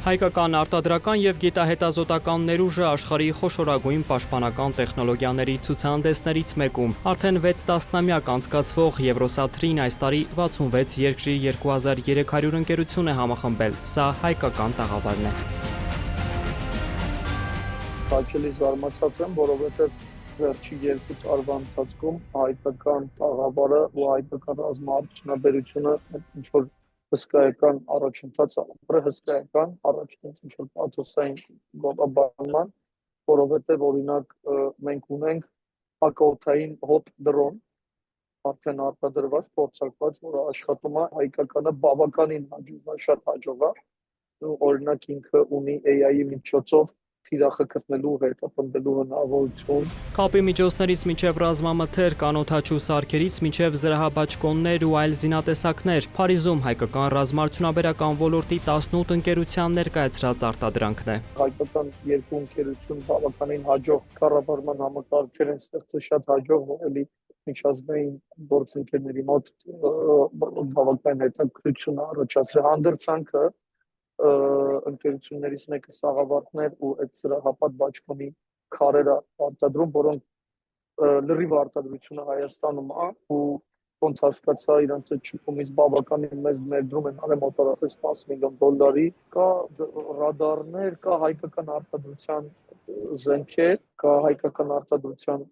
Հայկական արտադրական և գիտահետազոտական ներուժը աշխարհի խոշորագույն պաշտպանական տեխնոլոգիաների ցուցահանդեսներից մեկում արդեն 6 տասնամյակ անցկացվող Եվրոսաթրին այս տարի 66 երկրի 2300 ընկերություն է համախմբել։ Սա հայկական տաղավարն է։ Հաճելի զարմացած եմ, որովհետև վերջի 2 տարվա ընթացքում հայկական տաղավարը ու հայկական ռազմաարդյունաբերությունը ինչ-որ հսկայական առաջընթաց ապրել, հսկայական առաջընթաց ինչ-որ պաթոսային գոտաբանման, որովհետև օրինակ մենք ունենք հակաօդային հոտ դրոն, արդեն արտադրված, փորձարկված, որը աշխատում է, հայկականը բավականին հաջող է, շատ հաջող է, օրինակ ինքը ունի AI-ի միջոցով թիրախը գտնելու, հետապնդելու հնարավորություն։ Կապի միջոցներից մինչև ռազմամթեր, կանոթաչու սարքերից մինչև զրահաբաճկոններ ու այլ զինատեսակներ, Փարիզում հայկական ռազմաարդյունաբերական ոլորտի 18 ընկերության ներկայացրած արտադրանքն է։ Հայկական երկու ընկերություն բավականին հաջող կառավարման համակարգեր են ստեղծել, շատ հաջող, որ էլի միջազգային գործընկերների մոտ բավական հետաքրքրություն է առաջացրել։ Հանդերձանքը ընկերություններից մեկը Սաղավարտներ ու այդ զրահապատ բաճկոնի քարերը արտադրում, որոնք լրիվ արտադրությունը Հայաստանում է ու ոնց հասկացա իրանց այդ շփումից բավականին մեծ ներդրում են արել մոտավորապես $10 միլիոն, կա ռադարներ, կա հայկական արտադրության զենքեր, կա հայկական արտադրության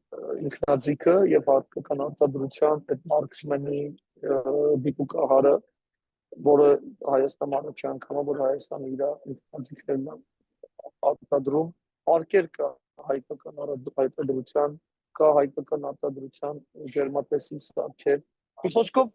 ինքնաձիգը եւ հայկական արտադրության այդ մարքսմենի դիպուկահարը, որը Հայաստանը առաջի անգամ է, որ Հայաստանը իր ինքնաձիգներն արտադրում, արկեր կա հայկական արտադրության, կա հայկական արտադրության ջերմատեսիլ սարքեր։ Մի խոսքով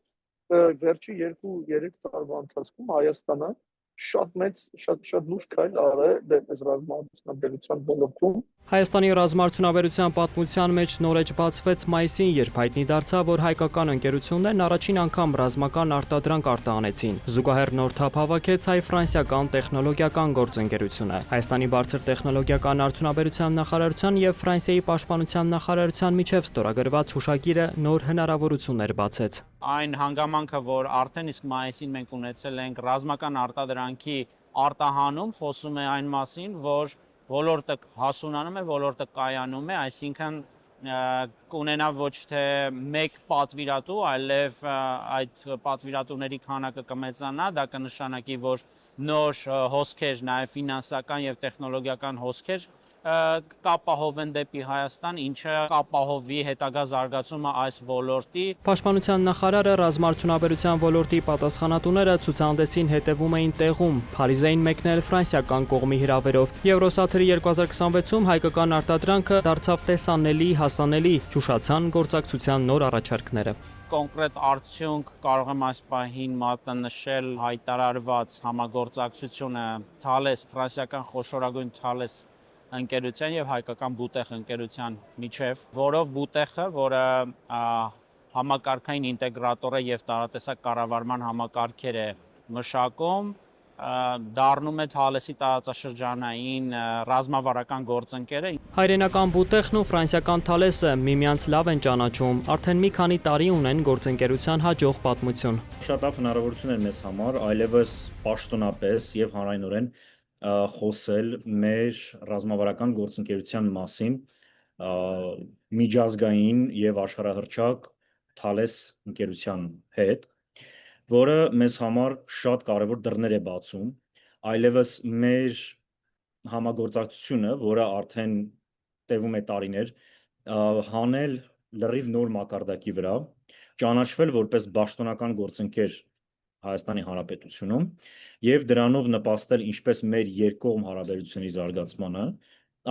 վերջի 2-3 տարվա ընթացքում Հայաստանը շատ մեծ, շատ լուրջ քայլ արել դեպի ռազմաարդյունաբերության ոլորտում։ Հայաստանի ռազմաարդյունաբերության պատմության մեջ նոր էջ բացվեց մայիսին, երբ հայտնի դարձավ, որ հայկական ընկերություններն առաջին անգամ ռազմական արտադրանք արտահանեցին։ Զուգահեռ նոր թափ հավաքեց հայ-ֆրանսիական տեխնոլոգիական գործընկերությունը։ Հայաստանի բարձր տեխնոլոգիական արդյունաբերության նախարարության և Ֆրանսիայի պաշտպանության նախարարության միջև ստորագրված հուշագիրը նոր հնարավորություններ բացեց։ Այն հանգամանքը, որ արդեն իսկ մայիսին մենք ունեցել ենք ռազմական արտադրանքի արտահանում, խոսում է այն մասին, որ ոլորտը հասունանում է, ոլորտը կայանում է, այսինքն կունենա ոչ թե մեկ պատվիրատու, այլև այդ պատվիրատուների քանակը կմեծանա, դա կնշանակի, որ նոր հոսքեր, նաև ֆինանսական և տեխնոլոգիական հոսքեր կապահովեն դեպի Հայաստան, ինչը կապահովի հետագա զարգացումը այս ոլորտի։ Պաշտպանության նախարարը ռազմաարդյունաբերության ոլորտի պատասխանատուները ցուցահանդեսին հետևում էին տեղում, Փարիզ էին մեկնել ֆրանսիական կողմի հրավերով։ Եվրոսաթրի 2026-ում հայկական արտադրանքը դարձավ տեսանելի, հասանելի, ճուշացան գործակցության նոր առաջարկները։ Կոնկրետ արդյունք կարող եմ այս պահին մատնանշել հայտարարված համագործակցությունը Thales, ֆրանսիական խոշորագույն Thales ընկերության եւ հայկական Բուտեխ ընկերության միջև, որով Բուտեխը, որը համակարգային ինտեգրատոր է եւ տարատեսակ կառավարման համակարգեր է մշակում, դառնում է Thales-ի տարածաշրջանային ռազմավարական գործընկերը։ Հայրենական Բուտեխն ու ֆրանսիական Thales-ը միմյանց լավ են ճանաչում, արդեն մի քանի տարի ունեն գործընկերության հաջող պատմություն։ Շատ լավ հնարավորություն էր մեզ համար այլևս պաշտոնապես եւ հանրայնորեն խոսել մեր ռազմավարական գործընկերության մասին միջազգային եւ աշխարհահռչակ Thales ընկերության հետ, որը մեզ համար շատ կարևոր դռներ է բացում, այլևս մեր համագործակցությունը, որը արդեն տևում է տարիներ, հանել լրիվ նոր մակարդակի վրա, ճանաչվել որպես պաշտոնական գործընկեր Հայաստանի Հանրապետությունում եւ դրանով նպաստել ինչպես մեր երկկողմ հարաբերությունների զարգացմանը,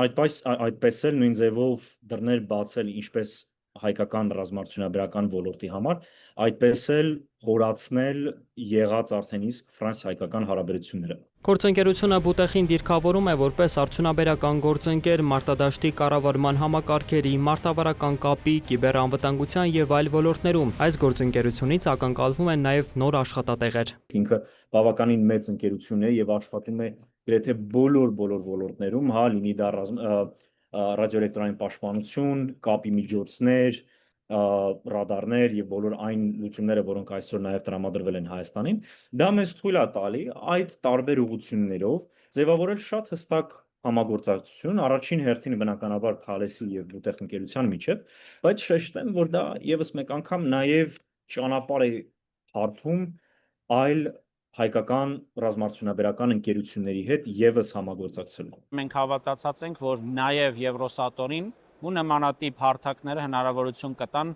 այդպես էլ նույն ձևով դռներ բացել ինչպես հայկական ռազմաարդյունաբերական ոլորտի համար, այդպես էլ խորացնել եղած արդեն իսկ ֆրանս-հայկական հարաբերությունները։ Գործընկերությունը Բուտեխին դիրքավորում է որպես արդյունաբերական գործընկեր մարտադաշտի կառավարման համակարգերի, մարտավարական կապի, կիբերանվտանգության եւ այլ ոլորտներում։ Այս գործընկերությունից ակնկալվում են նաեւ նոր աշխատատեղեր։ Ինքը բավականին մեծ ընկերություն է եւ աշխատում է գրեթե բոլոր ոլորտներում, լինի դա ռադիոէլեկտրոնային պաշտպանություն, կապի միջոցներ, ռադարներ եւ բոլոր այն լուծումները, որոնք այսօր նաեւ տրամադրվել են Հայաստանին, դա մեզ թույլ է տալի այդ տարբեր ուղղություններով ձևավորել շատ հստակ համագործակցություն, առաջին հերթին բնականաբար Թալեսի եւ Բուտեխ ընկերության միջեւ, բայց շեշտեմ, որ դա եւս մեկ անգամ նաեւ ճանապարհ է հարթում այլ հայկական ռազմարտությունաբերական ընկերությունների հետ եւս համագործակցելու։ Մենք հավատացած ենք, որ նաև Եվրոսատորին ու նմանատիպ հարթակները հնարավորություն կտան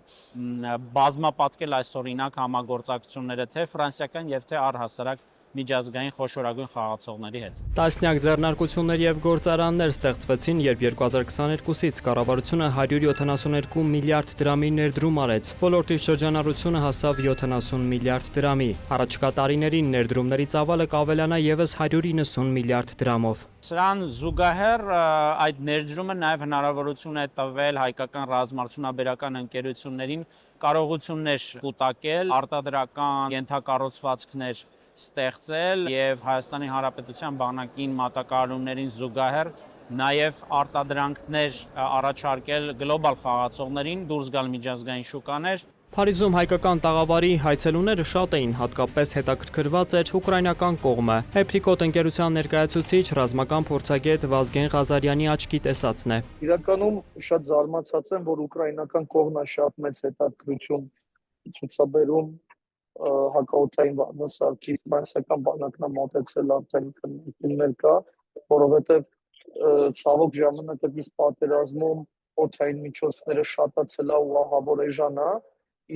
բազմապատկել այսօրինակ համագործակցությունները թե ֆրանսիական եւ թե առհասարակ միջազգային խոշորագույն խաղացողների հետ։ Տասնյակ ձեռնարկություններ եւ գործարաններ ստեղծվեցին, երբ 2022-ից կառավարությունը 172 միլիարդ դրամի ներդրում արեց։ Ոլորտի շրջանառությունը հասավ 70 միլիարդ դրամի։ Առաջիկա տարիներին ներդրումների ծավալը կավելանա եւս 190 միլիարդ դրամով։ Սրան զուգահեռ այդ ներդրումը նաև հնարավորություն է տվել հայկական ռազմարտությունաբերական ընկերություններին կարողություններ կուտակել, արտադրական ենթակառուցվածքներ ստեղծել եւ Հայաստանի Հանրապետության բանակին մատակարարումներին զուգահեռ նաև արտադրանքներ առաջարկել գլոբալ խաղացողներին, դուրս գալ միջազգային շուկաներ։ Փարիզում հայկական տաղավարի հայցելուները շատ էին, հատկապես հետաքրքրված էր ուկրաինական կողմը։ Էփրիկոտ ընկերության ներկայացուցիչ ռազմական փորձագետ Վազգեն Ղազարյանի աչքի տեսածն է։ Իրականում շատ զարմացած եմ, որ ուկրաինական կողմն շատ մեծ հետաքրքրություն ցուցաբերում հակաօդային վարնասարքի ֆրանսիական բանակն մոտեցել արդեն քննարկումներ կա, որովհետև ցավոք ժամանակակից պատերազմում օդային միջոցները շատացել ու ահավոր էժան է,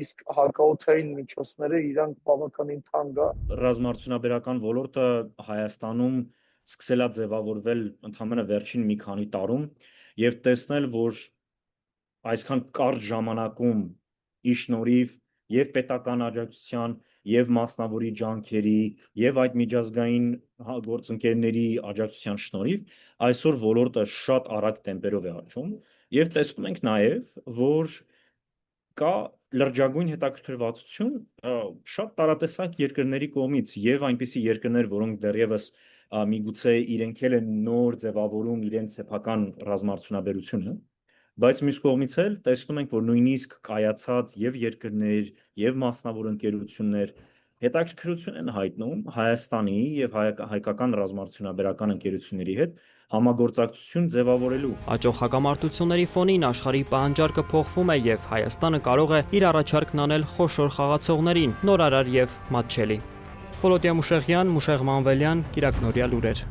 իսկ հակաօդային միջոցները իրանք բավականին թանկ է։ Ռազմարտությունաբերական ոլորտը Հայաստանում սկսել է ձևավորվել ընդհանրապես վերջին մի քանի տարում եւ տեսնել, որ այսքան կարճ ժամանակում ի շնորհիվ եւ պետական աջակցության, եւ մասնավորի ջանքերի, եւ այդ միջազգային գործընկերների աջակցության շնորհիվ այսօր ոլորտը շատ արագ տեմպերով է աճում եւ տեսնում ենք նաեւ, որ կա լրջագույն հետաքրքրվածություն շատ տարատեսակ երկրների կողմից եւ այնպիսի երկրներ, որոնք դեռևս միգուցե իրենք էլ են նոր ձևավորում իրենց սեփական ռազմարտությունաբերությունը, բայց մյուս կողմից էլ տեսնում ենք, որ նույնիսկ կայացած եւ երկրներ եւ մասնավոր ընկերություններ հետաքրքրություն են հայտնում Հայաստանի եւ հայկական ռազմարտությունաբերական ընկերությունների հետ համագործակցություն ձևավորելու։ Աճող հակամարտությունների ֆոնին աշխարհի պահանջարկը փոխվում է եւ Հայաստանը կարող է իր առաջարկն անել խոշոր խաղացողներին, նորարար եւ մատչելի։ Վոլոդիա Մուշեղյան, Մուշեղ Մանվելյան, Կիրակնորյա լուրեր։